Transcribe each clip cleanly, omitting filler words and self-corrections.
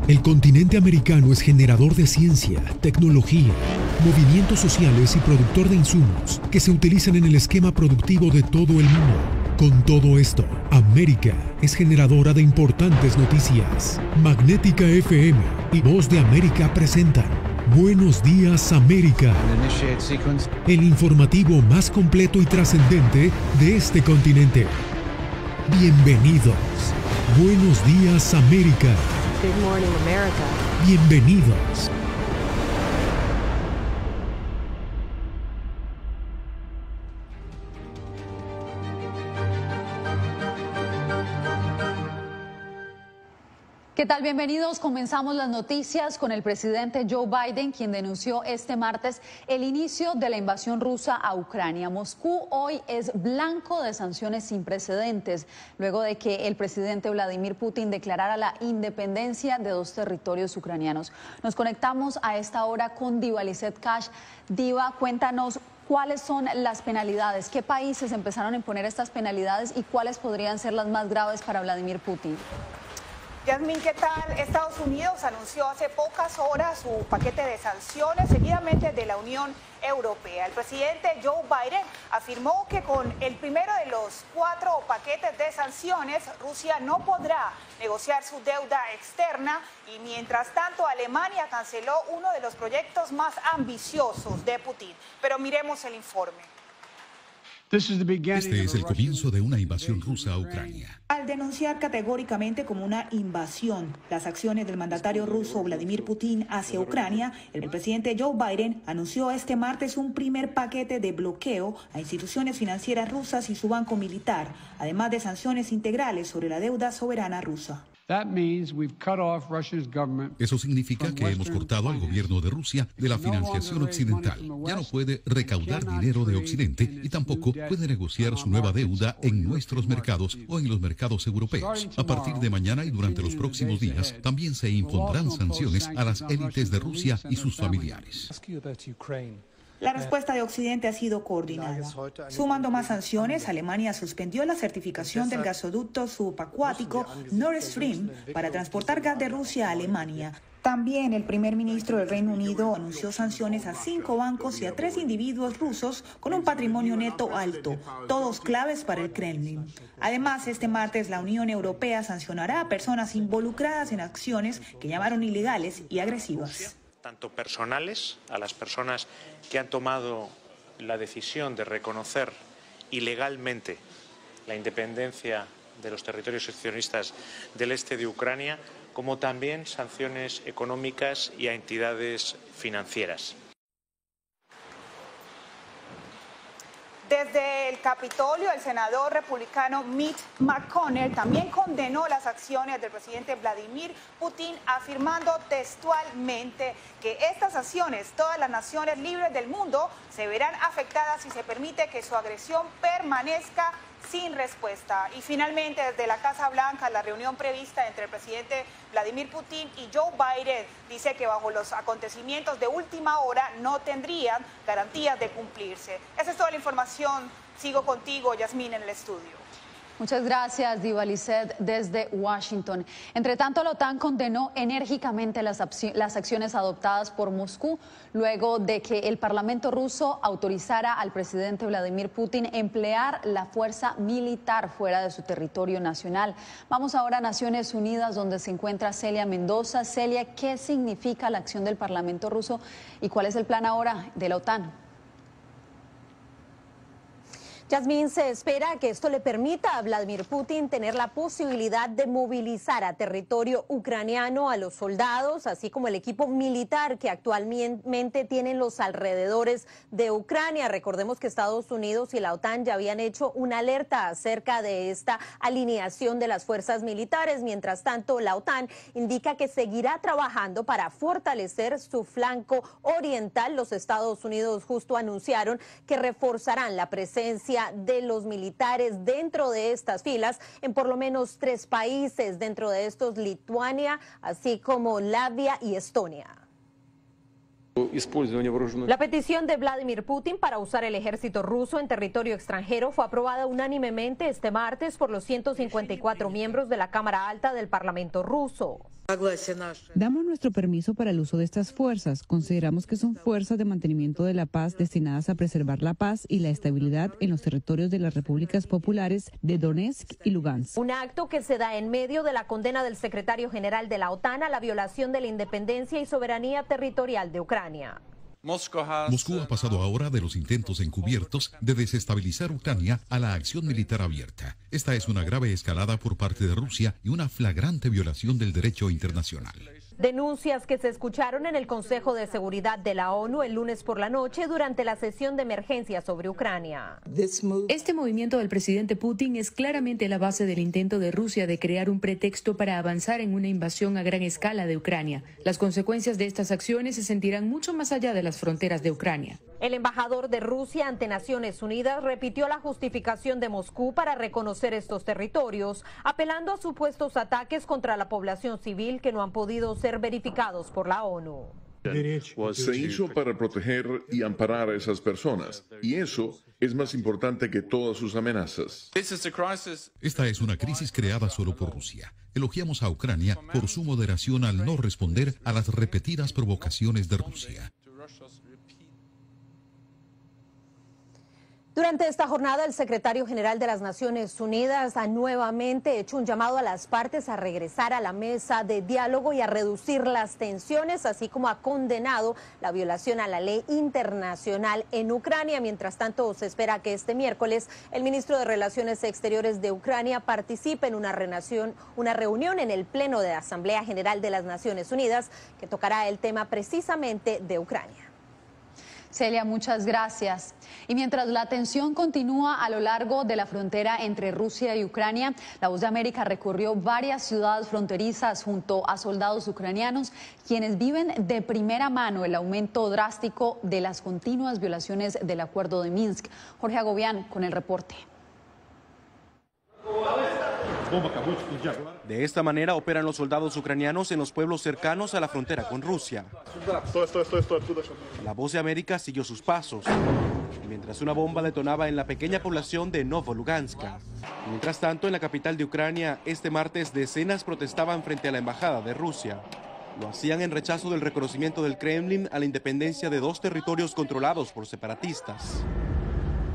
El continente americano es generador de ciencia, tecnología, movimientos sociales y productor de insumos que se utilizan en el esquema productivo de todo el mundo. Con todo esto, América es generadora de importantes noticias. Magnética FM y Voz de América presentan Buenos Días América, el informativo más completo y trascendente de este continente. Bienvenidos. Buenos Días América. Good morning, America. Bienvenidos. ¿Qué tal? Bienvenidos. Comenzamos las noticias con el presidente Joe Biden, quien denunció este martes el inicio de la invasión rusa a Ucrania. Moscú hoy es blanco de sanciones sin precedentes, luego de que el presidente Vladimir Putin declarara la independencia de dos territorios ucranianos. Nos conectamos a esta hora con Diva Lizeth Cash. Diva, cuéntanos cuáles son las penalidades, qué países empezaron a imponer estas penalidades y cuáles podrían ser las más graves para Vladimir Putin. Yasmín, ¿qué tal? Estados Unidos anunció hace pocas horas su paquete de sanciones, seguidamente de la Unión Europea. El presidente Joe Biden afirmó que con el primero de los 4 paquetes de sanciones, Rusia no podrá negociar su deuda externa y mientras tanto Alemania canceló uno de los proyectos más ambiciosos de Putin. Pero miremos el informe. Este es el comienzo de una invasión rusa a Ucrania. Al denunciar categóricamente como una invasión las acciones del mandatario ruso Vladimir Putin hacia Ucrania, el presidente Joe Biden anunció este martes un primer paquete de bloqueo a instituciones financieras rusas y su banco militar, además de sanciones integrales sobre la deuda soberana rusa. Eso significa que hemos cortado al gobierno de Rusia de la financiación occidental. Ya no puede recaudar dinero de Occidente y tampoco puede negociar su nueva deuda en nuestros mercados o en los mercados europeos. A partir de mañana y durante los próximos días, también se impondrán sanciones a las élites de Rusia y sus familiares. La respuesta de Occidente ha sido coordinada. Sumando más sanciones, Alemania suspendió la certificación del gasoducto subacuático Nord Stream para transportar gas de Rusia a Alemania. También el primer ministro del Reino Unido anunció sanciones a 5 bancos y a 3 individuos rusos con un patrimonio neto alto, todos claves para el Kremlin. Además, este martes la Unión Europea sancionará a personas involucradas en acciones que llamaron ilegales y agresivas. Tanto personales, a las personas que han tomado la decisión de reconocer ilegalmente la independencia de los territorios secessionistas del este de Ucrania, como también sanciones económicas y a entidades financieras. Desde el Capitolio, el senador republicano Mitch McConnell también condenó las acciones del presidente Vladimir Putin, afirmando textualmente que estas acciones, todas las naciones libres del mundo, se verán afectadas si se permite que su agresión permanezca sin respuesta. Y finalmente, desde la Casa Blanca, la reunión prevista entre el presidente Vladimir Putin y Joe Biden dice que bajo los acontecimientos de última hora no tendrían garantías de cumplirse. Esa es toda la información. Sigo contigo, Yasmín, en el estudio. Muchas gracias, Diva Lizeth, desde Washington. Entre tanto, la OTAN condenó enérgicamente las acciones adoptadas por Moscú luego de que el Parlamento ruso autorizara al presidente Vladimir Putin emplear la fuerza militar fuera de su territorio nacional. Vamos ahora a Naciones Unidas, donde se encuentra Celia Mendoza. Celia, ¿qué significa la acción del Parlamento ruso y cuál es el plan ahora de la OTAN? Yasmín, se espera que esto le permita a Vladimir Putin tener la posibilidad de movilizar a territorio ucraniano a los soldados, así como el equipo militar que actualmente tienen los alrededores de Ucrania. Recordemos que Estados Unidos y la OTAN ya habían hecho una alerta acerca de esta alineación de las fuerzas militares. Mientras tanto, la OTAN indica que seguirá trabajando para fortalecer su flanco oriental. Los Estados Unidos justo anunciaron que reforzarán la presencia de los militares dentro de estas filas en por lo menos 3 países, dentro de estos Lituania, así como Latvia y Estonia. La petición de Vladimir Putin para usar el ejército ruso en territorio extranjero fue aprobada unánimemente este martes por los 154 miembros de la Cámara Alta del Parlamento ruso. Damos nuestro permiso para el uso de estas fuerzas. Consideramos que son fuerzas de mantenimiento de la paz destinadas a preservar la paz y la estabilidad en los territorios de las repúblicas populares de Donetsk y Lugansk. Un acto que se da en medio de la condena del secretario general de la OTAN a la violación de la independencia y soberanía territorial de Ucrania. Moscú ha pasado ahora de los intentos encubiertos de desestabilizar Ucrania a la acción militar abierta. Esta es una grave escalada por parte de Rusia y una flagrante violación del derecho internacional. Denuncias que se escucharon en el Consejo de Seguridad de la ONU el lunes por la noche durante la sesión de emergencia sobre Ucrania. Este movimiento del presidente Putin es claramente la base del intento de Rusia de crear un pretexto para avanzar en una invasión a gran escala de Ucrania. Las consecuencias de estas acciones se sentirán mucho más allá de las fronteras de Ucrania. El embajador de Rusia ante Naciones Unidas repitió la justificación de Moscú para reconocer estos territorios, apelando a supuestos ataques contra la población civil que no han podido ser verificados por la ONU. Se hizo para proteger y amparar a esas personas, y eso es más importante que todas sus amenazas. Esta es una crisis creada solo por Rusia. Elogiamos a Ucrania por su moderación al no responder a las repetidas provocaciones de Rusia. Durante esta jornada, el secretario general de las Naciones Unidas ha nuevamente hecho un llamado a las partes a regresar a la mesa de diálogo y a reducir las tensiones, así como ha condenado la violación a la ley internacional en Ucrania. Mientras tanto, se espera que este miércoles el ministro de Relaciones Exteriores de Ucrania participe en una reunión en el Pleno de la Asamblea General de las Naciones Unidas que tocará el tema precisamente de Ucrania. Celia, muchas gracias. Y mientras la tensión continúa a lo largo de la frontera entre Rusia y Ucrania, La Voz de América recorrió varias ciudades fronterizas junto a soldados ucranianos, quienes viven de primera mano el aumento drástico de las continuas violaciones del Acuerdo de Minsk. Jorge Agobián con el reporte. De esta manera operan los soldados ucranianos en los pueblos cercanos a la frontera con Rusia. La Voz de América siguió sus pasos, mientras una bomba detonaba en la pequeña población de Novoluganska. Mientras tanto, en la capital de Ucrania, este martes decenas protestaban frente a la embajada de Rusia. Lo hacían en rechazo del reconocimiento del Kremlin a la independencia de dos territorios controlados por separatistas.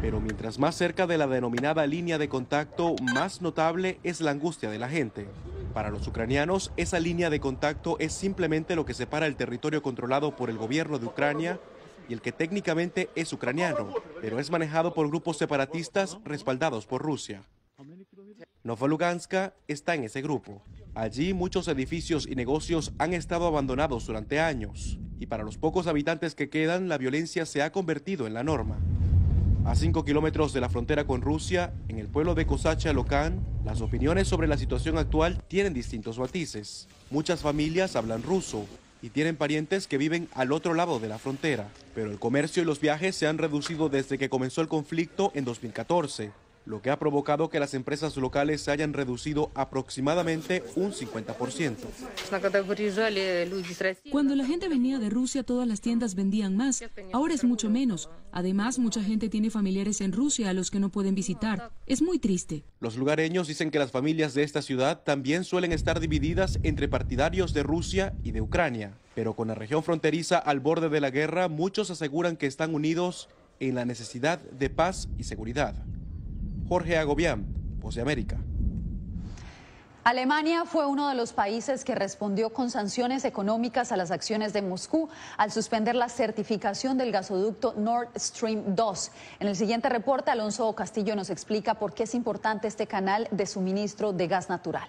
Pero mientras más cerca de la denominada línea de contacto, más notable es la angustia de la gente. Para los ucranianos, esa línea de contacto es simplemente lo que separa el territorio controlado por el gobierno de Ucrania y el que técnicamente es ucraniano, pero es manejado por grupos separatistas respaldados por Rusia. Novoluganska está en ese grupo. Allí muchos edificios y negocios han estado abandonados durante años, y para los pocos habitantes que quedan, la violencia se ha convertido en la norma. A 5 kilómetros de la frontera con Rusia, en el pueblo de Kosacha-Lokan, las opiniones sobre la situación actual tienen distintos matices. Muchas familias hablan ruso y tienen parientes que viven al otro lado de la frontera, pero el comercio y los viajes se han reducido desde que comenzó el conflicto en 2014, lo que ha provocado que las empresas locales se hayan reducido aproximadamente un 50%. Cuando la gente venía de Rusia, todas las tiendas vendían más. Ahora es mucho menos. Además, mucha gente tiene familiares en Rusia a los que no pueden visitar. Es muy triste. Los lugareños dicen que las familias de esta ciudad también suelen estar divididas entre partidarios de Rusia y de Ucrania. Pero con la región fronteriza al borde de la guerra, muchos aseguran que están unidos en la necesidad de paz y seguridad. Jorge Agobián, Voz de América. Alemania fue uno de los países que respondió con sanciones económicas a las acciones de Moscú al suspender la certificación del gasoducto Nord Stream 2. En el siguiente reporte, Alonso Castillo nos explica por qué es importante este canal de suministro de gas natural.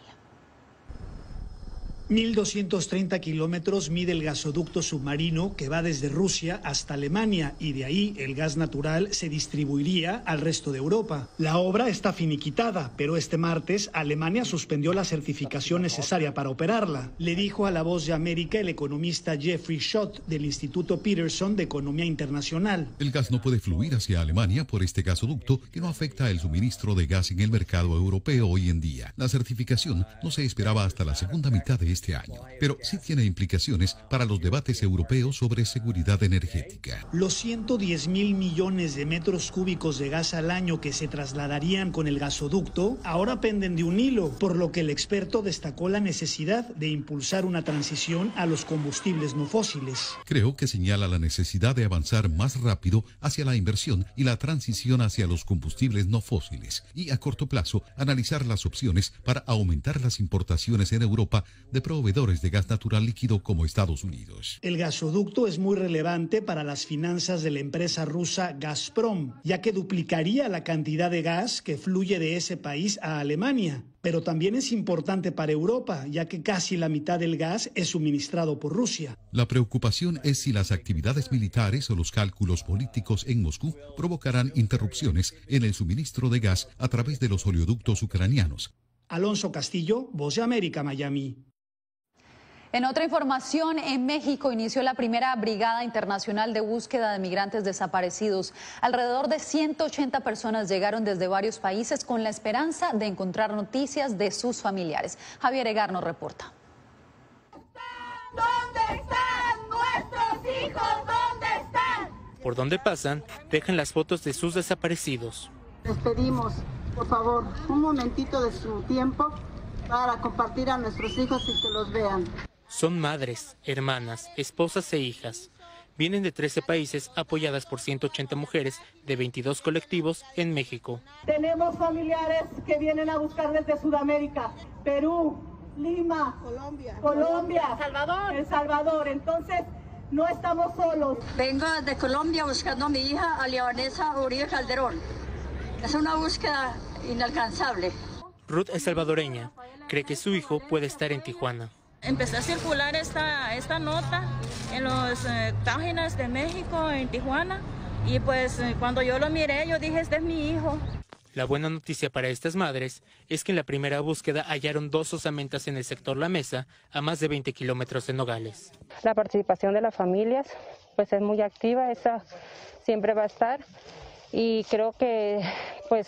1.230 kilómetros mide el gasoducto submarino que va desde Rusia hasta Alemania y de ahí el gas natural se distribuiría al resto de Europa. La obra está finiquitada, pero este martes Alemania suspendió la certificación necesaria para operarla. Le dijo a La Voz de América el economista Jeffrey Schott del Instituto Peterson de Economía Internacional. El gas no puede fluir hacia Alemania por este gasoducto que no afecta el suministro de gas en el mercado europeo hoy en día. La certificación no se esperaba hasta la segunda mitad de este año, pero sí tiene implicaciones para los debates europeos sobre seguridad energética. Los 110.000 millones de metros cúbicos de gas al año que se trasladarían con el gasoducto ahora penden de un hilo, por lo que el experto destacó la necesidad de impulsar una transición a los combustibles no fósiles. Creo que señala la necesidad de avanzar más rápido hacia la inversión y la transición hacia los combustibles no fósiles y a corto plazo analizar las opciones para aumentar las importaciones en Europa de proveedores de gas natural líquido como Estados Unidos. El gasoducto es muy relevante para las finanzas de la empresa rusa Gazprom, ya que duplicaría la cantidad de gas que fluye de ese país a Alemania. Pero también es importante para Europa, ya que casi la mitad del gas es suministrado por Rusia. La preocupación es si las actividades militares o los cálculos políticos en Moscú provocarán interrupciones en el suministro de gas a través de los oleoductos ucranianos. Alonso Castillo, Voz de América, Miami. En otra información, en México inició la primera Brigada Internacional de Búsqueda de Migrantes Desaparecidos. Alrededor de 180 personas llegaron desde varios países con la esperanza de encontrar noticias de sus familiares. Javier Egar nos reporta. ¿Dónde están nuestros hijos? ¿Dónde están? Por donde pasan, dejan las fotos de sus desaparecidos. Les pedimos, por favor, un momentito de su tiempo para compartir a nuestros hijos y que los vean. Son madres, hermanas, esposas e hijas. Vienen de 13 países apoyadas por 180 mujeres de 22 colectivos en México. Tenemos familiares que vienen a buscar desde Sudamérica, Perú, Lima, Colombia, El Salvador. Entonces, no estamos solos. Vengo de Colombia buscando a mi hija, a Vanessa Uribe Calderón. Es una búsqueda inalcanzable. Ruth es salvadoreña. Cree que su hijo puede estar en Tijuana. Empecé a circular esta nota en las páginas de México, en Tijuana, y pues cuando yo lo miré, yo dije, este es mi hijo. La buena noticia para estas madres es que en la primera búsqueda hallaron 2 osamentas en el sector La Mesa, a más de 20 kilómetros de Nogales. La participación de las familias pues es muy activa, esa siempre va a estar, y creo que pues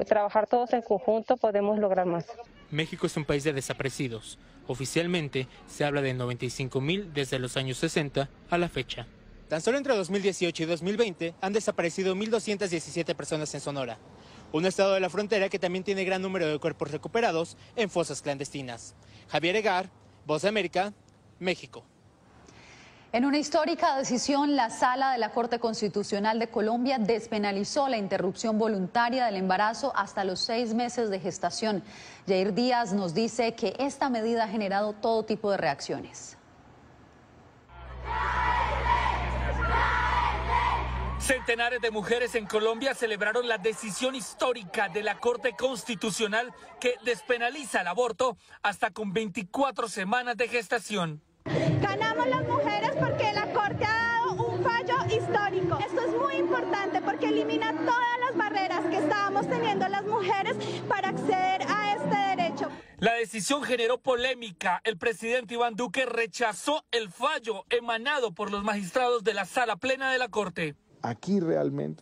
trabajar todos en conjunto podemos lograr más. México es un país de desaparecidos. Oficialmente se habla de 95.000 desde los años 60 a la fecha. Tan solo entre 2018 y 2020 han desaparecido 1.217 personas en Sonora, un estado de la frontera que también tiene gran número de cuerpos recuperados en fosas clandestinas. Javier Egar, Voz de América, México. En una histórica decisión, la Sala de la Corte Constitucional de Colombia despenalizó la interrupción voluntaria del embarazo hasta los 6 meses de gestación. Yair Díaz nos dice que esta medida ha generado todo tipo de reacciones. Centenares de mujeres en Colombia celebraron la decisión histórica de la Corte Constitucional que despenaliza el aborto hasta con 24 semanas de gestación. Ganamos las mujeres porque la Corte ha dado un fallo histórico. Esto es muy importante porque elimina todas las barreras que estábamos teniendo las mujeres para acceder a este derecho. La decisión generó polémica. El presidente Iván Duque rechazó el fallo emanado por los magistrados de la Sala Plena de la Corte. Aquí realmente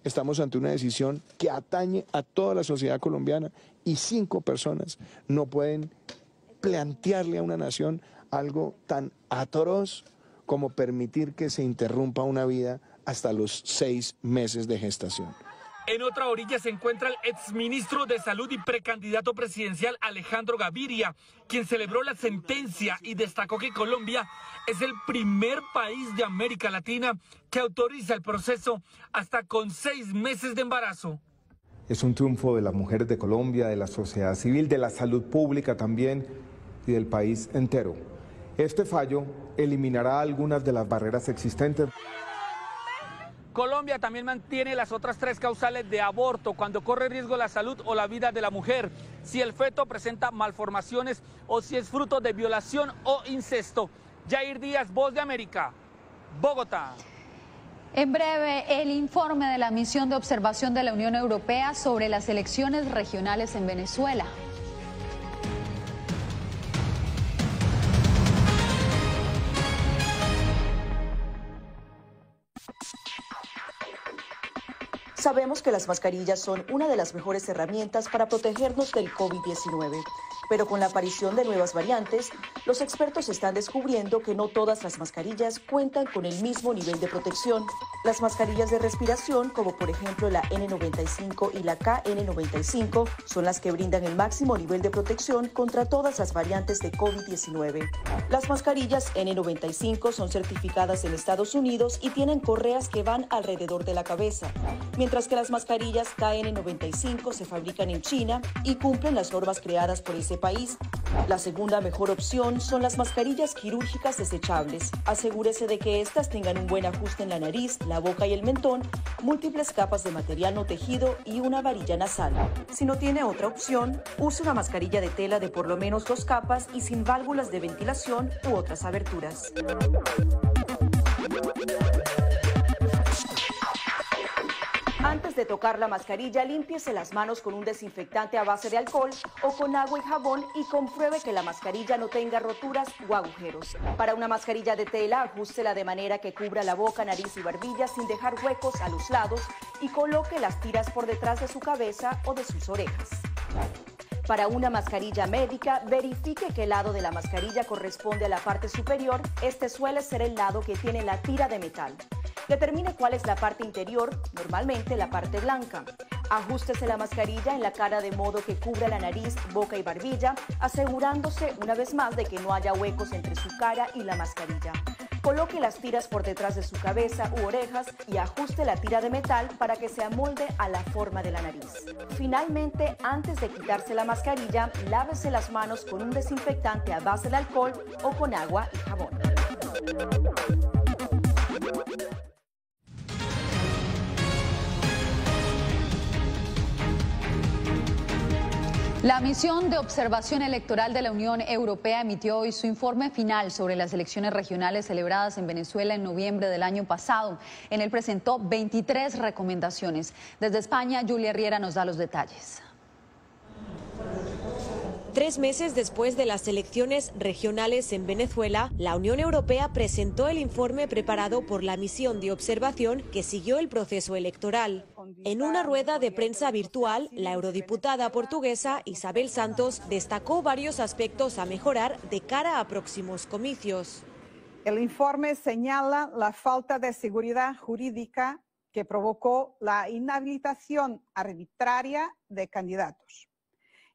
estamos ante una decisión que atañe a toda la sociedad colombiana y 5 personas no pueden plantearle a una nación algo tan atroz como permitir que se interrumpa una vida hasta los 6 meses de gestación. En otra orilla se encuentra el exministro de Salud y precandidato presidencial Alejandro Gaviria, quien celebró la sentencia y destacó que Colombia es el primer país de América Latina que autoriza el proceso hasta con 6 meses de embarazo. Es un triunfo de las mujeres de Colombia, de la sociedad civil, de la salud pública también y del país entero. Este fallo eliminará algunas de las barreras existentes. Colombia también mantiene las otras 3 causales de aborto cuando corre riesgo la salud o la vida de la mujer, si el feto presenta malformaciones o si es fruto de violación o incesto. Yair Díaz, Voz de América, Bogotá. En breve, el informe de la misión de observación de la Unión Europea sobre las elecciones regionales en Venezuela. Sabemos que las mascarillas son una de las mejores herramientas para protegernos del COVID-19, Pero con la aparición de nuevas variantes, los expertos están descubriendo que no todas las mascarillas cuentan con el mismo nivel de protección. Las mascarillas de respiración, como por ejemplo la N95 y la KN95, son las que brindan el máximo nivel de protección contra todas las variantes de COVID-19. Las mascarillas N95 son certificadas en Estados Unidos y tienen correas que van alrededor de la cabeza, mientras que las mascarillas KN95 se fabrican en China y cumplen las normas creadas por ese país. La segunda mejor opción son las mascarillas quirúrgicas desechables. Asegúrese de que estas tengan un buen ajuste en la nariz, la boca y el mentón, múltiples capas de material no tejido y una varilla nasal. Si no tiene otra opción, use una mascarilla de tela de por lo menos 2 capas y sin válvulas de ventilación u otras aberturas. Antes de tocar la mascarilla, límpiese las manos con un desinfectante a base de alcohol o con agua y jabón y compruebe que la mascarilla no tenga roturas o agujeros. Para una mascarilla de tela, ajústela de manera que cubra la boca, nariz y barbilla sin dejar huecos a los lados y coloque las tiras por detrás de su cabeza o de sus orejas. Para una mascarilla médica, verifique qué lado de la mascarilla corresponde a la parte superior. Este suele ser el lado que tiene la tira de metal. Determine cuál es la parte interior, normalmente la parte blanca. Ajústese la mascarilla en la cara de modo que cubra la nariz, boca y barbilla, asegurándose una vez más de que no haya huecos entre su cara y la mascarilla. Coloque las tiras por detrás de su cabeza u orejas y ajuste la tira de metal para que se amolde a la forma de la nariz. Finalmente, antes de quitarse la mascarilla, lávese las manos con un desinfectante a base de alcohol o con agua y jabón. La misión de observación electoral de la Unión Europea emitió hoy su informe final sobre las elecciones regionales celebradas en Venezuela en noviembre del año pasado. En él presentó 23 recomendaciones. Desde España, Julia Riera nos da los detalles. 3 meses después de las elecciones regionales en Venezuela, la Unión Europea presentó el informe preparado por la misión de observación que siguió el proceso electoral. En una rueda de prensa virtual, la eurodiputada portuguesa Isabel Santos destacó varios aspectos a mejorar de cara a próximos comicios. El informe señala la falta de seguridad jurídica que provocó la inhabilitación arbitraria de candidatos,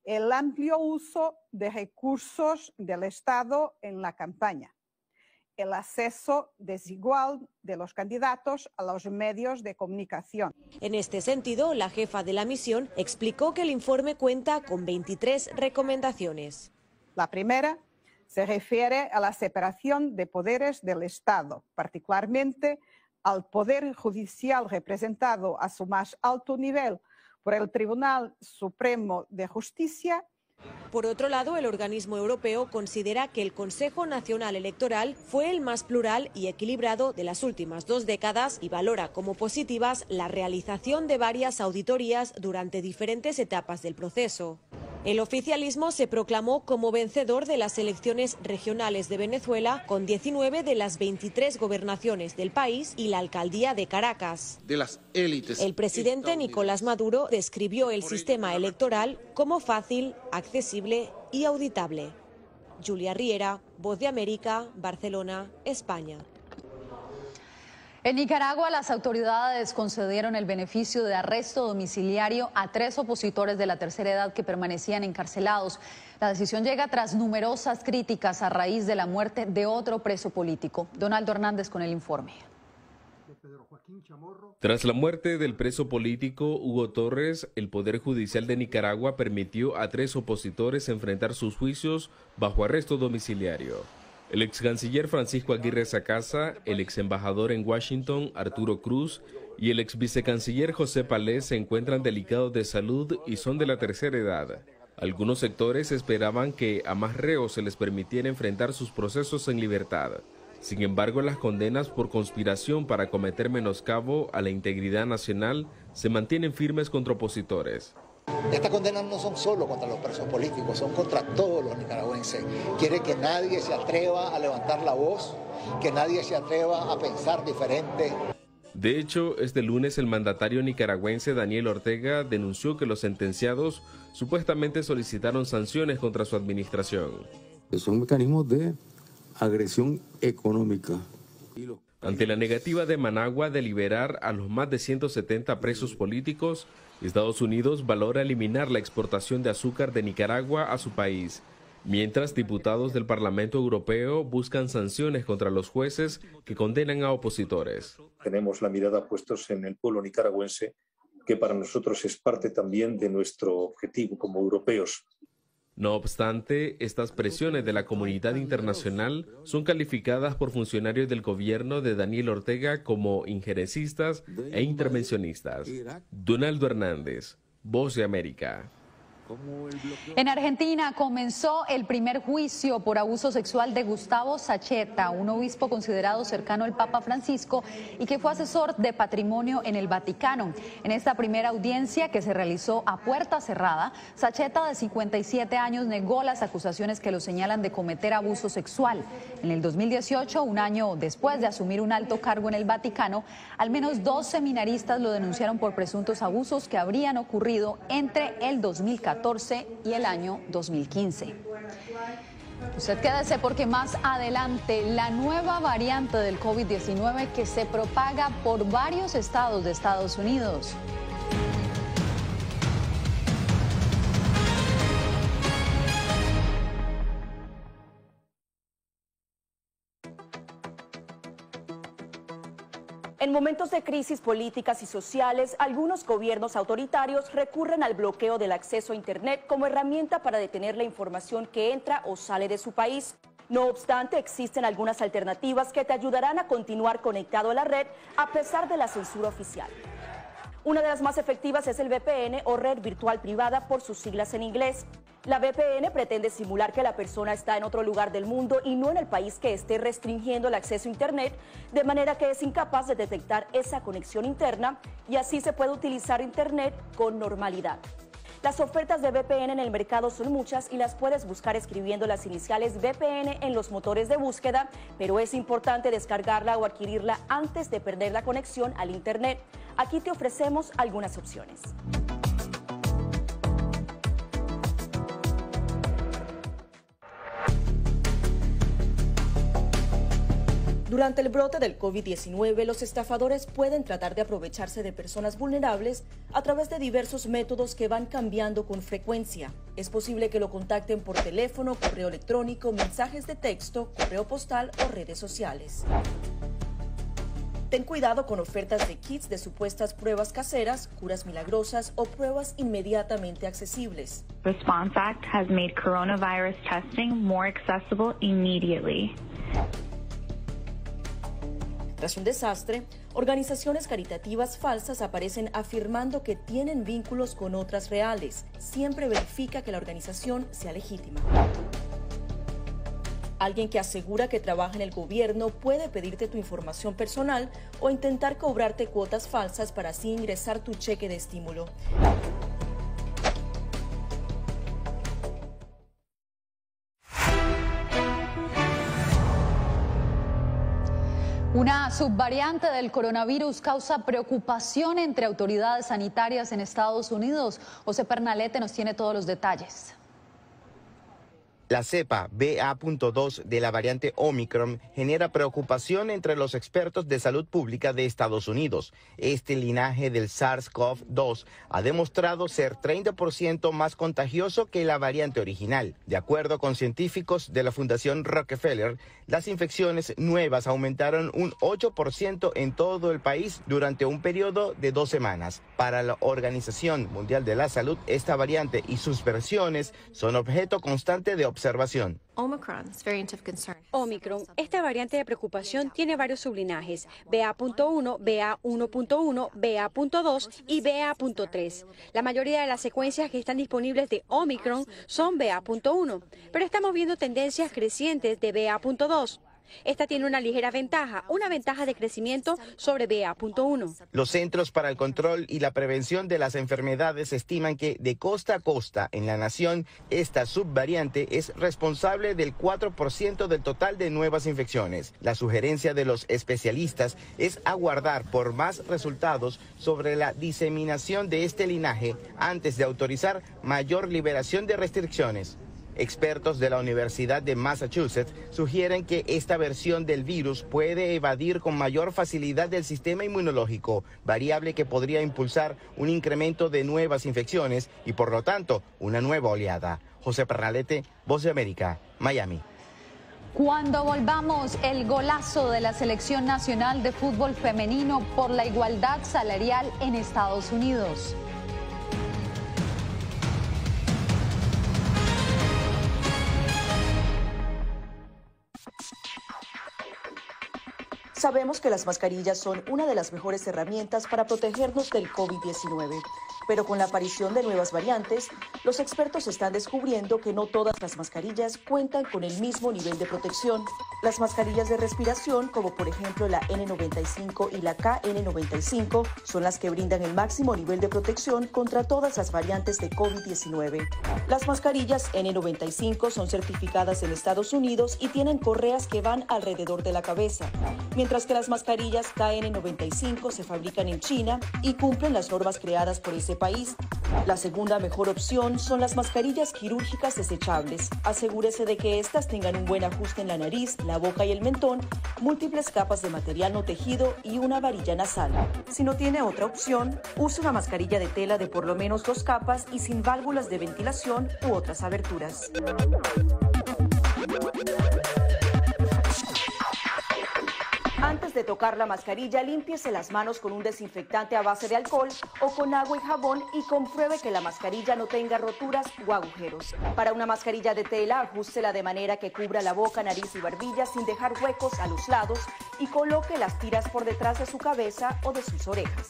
el amplio uso de recursos del Estado en la campaña, el acceso desigual de los candidatos a los medios de comunicación. En este sentido, la jefa de la misión explicó que el informe cuenta con 23 recomendaciones. La primera se refiere a la separación de poderes del Estado, particularmente al Poder Judicial representado a su más alto nivel por el Tribunal Supremo de Justicia. Por otro lado, el organismo europeo considera que el Consejo Nacional Electoral fue el más plural y equilibrado de las últimas 2 décadas y valora como positivas la realización de varias auditorías durante diferentes etapas del proceso. El oficialismo se proclamó como vencedor de las elecciones regionales de Venezuela con 19 de las 23 gobernaciones del país y la alcaldía de Caracas. De las élites. El presidente Nicolás Maduro describió el sistema electoral como fácil, accesible y auditable. Julia Riera, Voz de América, Barcelona, España. En Nicaragua, las autoridades concedieron el beneficio de arresto domiciliario a 3 opositores de la tercera edad que permanecían encarcelados. La decisión llega tras numerosas críticas a raíz de la muerte de otro preso político. Donaldo Hernández con el informe. Tras la muerte del preso político Hugo Torres, el Poder Judicial de Nicaragua permitió a 3 opositores enfrentar sus juicios bajo arresto domiciliario. El ex canciller Francisco Aguirre Sacasa, el ex embajador en Washington Arturo Cruz y el ex vicecanciller José Palés se encuentran delicados de salud y son de la tercera edad. Algunos sectores esperaban que a más reos se les permitiera enfrentar sus procesos en libertad. Sin embargo, las condenas por conspiración para cometer menoscabo a la integridad nacional se mantienen firmes contra opositores. Estas condenas no son solo contra los presos políticos, son contra todos los nicaragüenses. Quiere que nadie se atreva a levantar la voz, que nadie se atreva a pensar diferente. De hecho, este lunes el mandatario nicaragüense Daniel Ortega denunció que los sentenciados supuestamente solicitaron sanciones contra su administración. Son mecanismos de agresión económica. Ante la negativa de Managua de liberar a los más de 170 presos políticos, Estados Unidos valora eliminar la exportación de azúcar de Nicaragua a su país, mientras diputados del Parlamento Europeo buscan sanciones contra los jueces que condenan a opositores. Tenemos la mirada puestos en el pueblo nicaragüense, que para nosotros es parte también de nuestro objetivo como europeos. No obstante, estas presiones de la comunidad internacional son calificadas por funcionarios del gobierno de Daniel Ortega como injerencistas e intervencionistas. Donaldo Hernández, Voz de América. En Argentina comenzó el primer juicio por abuso sexual de Gustavo Sacheta, un obispo considerado cercano al Papa Francisco y que fue asesor de patrimonio en el Vaticano. En esta primera audiencia, que se realizó a puerta cerrada, Sacheta, de 57 años, negó las acusaciones que lo señalan de cometer abuso sexual. En el 2018, un año después de asumir un alto cargo en el Vaticano, al menos 2 seminaristas lo denunciaron por presuntos abusos que habrían ocurrido entre el 2014 y el año 2015. Usted quédese porque más adelante la nueva variante del COVID-19 que se propaga por varios estados de Estados Unidos. En momentos de crisis políticas y sociales, algunos gobiernos autoritarios recurren al bloqueo del acceso a Internet como herramienta para detener la información que entra o sale de su país. No obstante, existen algunas alternativas que te ayudarán a continuar conectado a la red a pesar de la censura oficial. Una de las más efectivas es el VPN o red virtual privada por sus siglas en inglés. La VPN pretende simular que la persona está en otro lugar del mundo y no en el país que esté restringiendo el acceso a Internet, de manera que es incapaz de detectar esa conexión interna y así se puede utilizar Internet con normalidad. Las ofertas de VPN en el mercado son muchas y las puedes buscar escribiendo las iniciales VPN en los motores de búsqueda, pero es importante descargarla o adquirirla antes de perder la conexión al Internet. Aquí te ofrecemos algunas opciones. Durante el brote del COVID-19, los estafadores pueden tratar de aprovecharse de personas vulnerables a través de diversos métodos que van cambiando con frecuencia. Es posible que lo contacten por teléfono, correo electrónico, mensajes de texto, correo postal o redes sociales. Ten cuidado con ofertas de kits de supuestas pruebas caseras, curas milagrosas o pruebas inmediatamente accesibles. Response Act has made coronavirus testing more accessible immediately. Tras un desastre, organizaciones caritativas falsas aparecen afirmando que tienen vínculos con otras reales. Siempre verifica que la organización sea legítima. Alguien que asegura que trabaja en el gobierno puede pedirte tu información personal o intentar cobrarte cuotas falsas para así ingresar tu cheque de estímulo. Una subvariante del coronavirus causa preocupación entre autoridades sanitarias en Estados Unidos. José Pernalete nos tiene todos los detalles. La cepa BA.2 de la variante Omicron genera preocupación entre los expertos de salud pública de Estados Unidos. Este linaje del SARS-CoV-2 ha demostrado ser 30% más contagioso que la variante original. De acuerdo con científicos de la Fundación Rockefeller, las infecciones nuevas aumentaron un 8% en todo el país durante un periodo de 2 semanas. Para la Organización Mundial de la Salud, esta variante y sus versiones son objeto constante de observación. Omicron, esta variante de preocupación, tiene varios sublinajes: BA.1, BA.1.1, BA.2 y BA.3. La mayoría de las secuencias que están disponibles de Omicron son BA.1, pero estamos viendo tendencias crecientes de BA.2. Esta tiene una ligera ventaja, una ventaja de crecimiento sobre BA.1. Los Centros para el Control y la Prevención de las Enfermedades estiman que de costa a costa en la nación, esta subvariante es responsable del 4% del total de nuevas infecciones. La sugerencia de los especialistas es aguardar por más resultados sobre la diseminación de este linaje antes de autorizar mayor liberación de restricciones. Expertos de la Universidad de Massachusetts sugieren que esta versión del virus puede evadir con mayor facilidad del sistema inmunológico, variable que podría impulsar un incremento de nuevas infecciones y por lo tanto una nueva oleada. José Pernalete, Voz de América, Miami. Cuando volvamos, el golazo de la Selección Nacional de Fútbol Femenino por la igualdad salarial en Estados Unidos. Sabemos que las mascarillas son una de las mejores herramientas para protegernos del COVID-19, pero con la aparición de nuevas variantes, los expertos están descubriendo que no todas las mascarillas cuentan con el mismo nivel de protección. Las mascarillas de respiración, como por ejemplo la N95 y la KN95, son las que brindan el máximo nivel de protección contra todas las variantes de COVID-19. Las mascarillas N95 son certificadas en Estados Unidos y tienen correas que van alrededor de la cabeza, mientras que las mascarillas KN95 se fabrican en China y cumplen las normas creadas por ese país. La segunda mejor opción son las mascarillas quirúrgicas desechables. Asegúrese de que estas tengan un buen ajuste en la nariz, la boca y el mentón, múltiples capas de material no tejido y una varilla nasal. Si no tiene otra opción, use una mascarilla de tela de por lo menos 2 capas y sin válvulas de ventilación u otras aberturas. Antes de tocar la mascarilla, límpiese las manos con un desinfectante a base de alcohol o con agua y jabón y compruebe que la mascarilla no tenga roturas o agujeros. Para una mascarilla de tela, ajústela de manera que cubra la boca, nariz y barbilla sin dejar huecos a los lados y coloque las tiras por detrás de su cabeza o de sus orejas.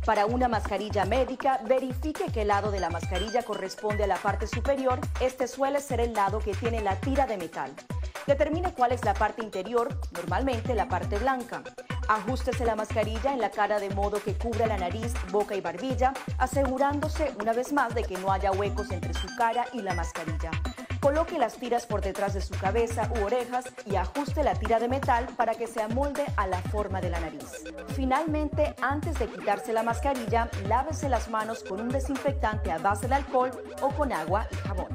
Para una mascarilla médica, verifique qué lado de la mascarilla corresponde a la parte superior. Este suele ser el lado que tiene la tira de metal. Determine cuál es la parte interior, normalmente la parte blanca. Ajústese la mascarilla en la cara de modo que cubra la nariz, boca y barbilla, asegurándose una vez más de que no haya huecos entre su cara y la mascarilla. Coloque las tiras por detrás de su cabeza u orejas y ajuste la tira de metal para que se amolde a la forma de la nariz. Finalmente, antes de quitarse la mascarilla, lávese las manos con un desinfectante a base de alcohol o con agua y jabón.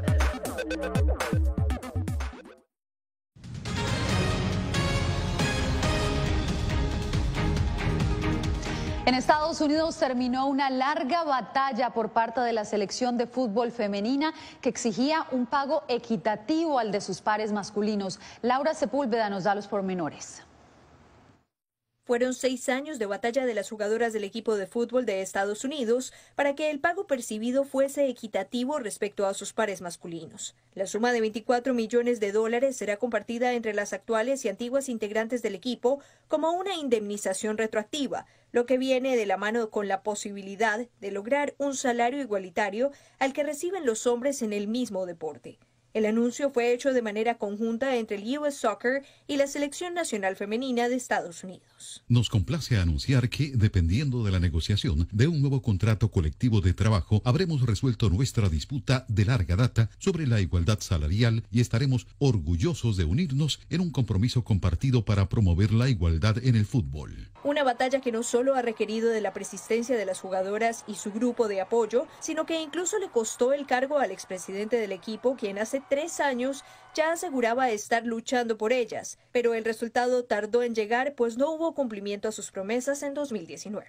En Estados Unidos terminó una larga batalla por parte de la selección de fútbol femenina que exigía un pago equitativo al de sus pares masculinos. Laura Sepúlveda nos da los pormenores. Fueron 6 años de batalla de las jugadoras del equipo de fútbol de Estados Unidos para que el pago percibido fuese equitativo respecto a sus pares masculinos. La suma de $24 millones será compartida entre las actuales y antiguas integrantes del equipo como una indemnización retroactiva, lo que viene de la mano con la posibilidad de lograr un salario igualitario al que reciben los hombres en el mismo deporte. El anuncio fue hecho de manera conjunta entre el US Soccer y la Selección Nacional Femenina de Estados Unidos. Nos complace anunciar que, dependiendo de la negociación de un nuevo contrato colectivo de trabajo, habremos resuelto nuestra disputa de larga data sobre la igualdad salarial y estaremos orgullosos de unirnos en un compromiso compartido para promover la igualdad en el fútbol. Una batalla que no solo ha requerido de la persistencia de las jugadoras y su grupo de apoyo, sino que incluso le costó el cargo al expresidente del equipo, quien hace 3 años ya aseguraba estar luchando por ellas, pero el resultado tardó en llegar, pues no hubo cumplimiento a sus promesas en 2019.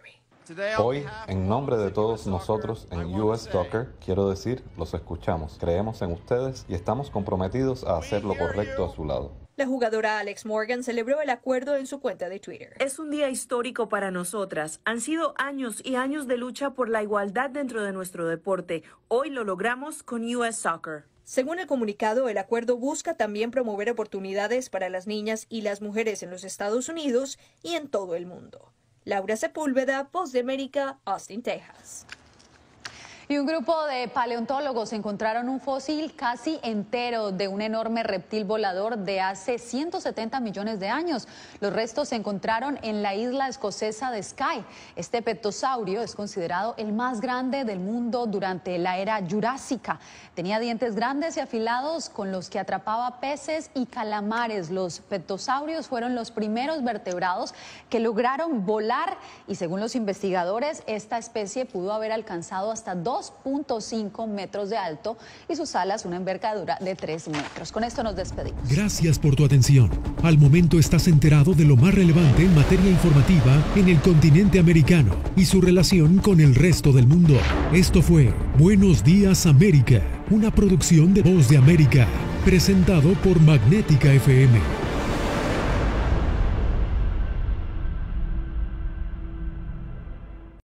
Hoy, en nombre de todos nosotros en US Soccer, quiero decir, los escuchamos, creemos en ustedes y estamos comprometidos a hacer lo correcto a su lado. La jugadora Alex Morgan celebró el acuerdo en su cuenta de Twitter. Es un día histórico para nosotras. Han sido años y años de lucha por la igualdad dentro de nuestro deporte. Hoy lo logramos con US Soccer. Según el comunicado, el acuerdo busca también promover oportunidades para las niñas y las mujeres en los Estados Unidos y en todo el mundo. Laura Sepúlveda, Voz de América, Austin, Texas. Y un grupo de paleontólogos encontraron un fósil casi entero de un enorme reptil volador de hace 170 millones de años. Los restos se encontraron en la isla escocesa de Skye. Este pterosaurio es considerado el más grande del mundo durante la era jurásica. Tenía dientes grandes y afilados con los que atrapaba peces y calamares. Los pterosaurios fueron los primeros vertebrados que lograron volar y, según los investigadores, esta especie pudo haber alcanzado hasta 2.5 metros de alto y sus alas una envergadura de 3 metros. Con esto nos despedimos. Gracias por tu atención. Al momento estás enterado de lo más relevante en materia informativa en el continente americano y su relación con el resto del mundo. Esto fue Buenos Días América, una producción de Voz de América, presentado por Magnética FM.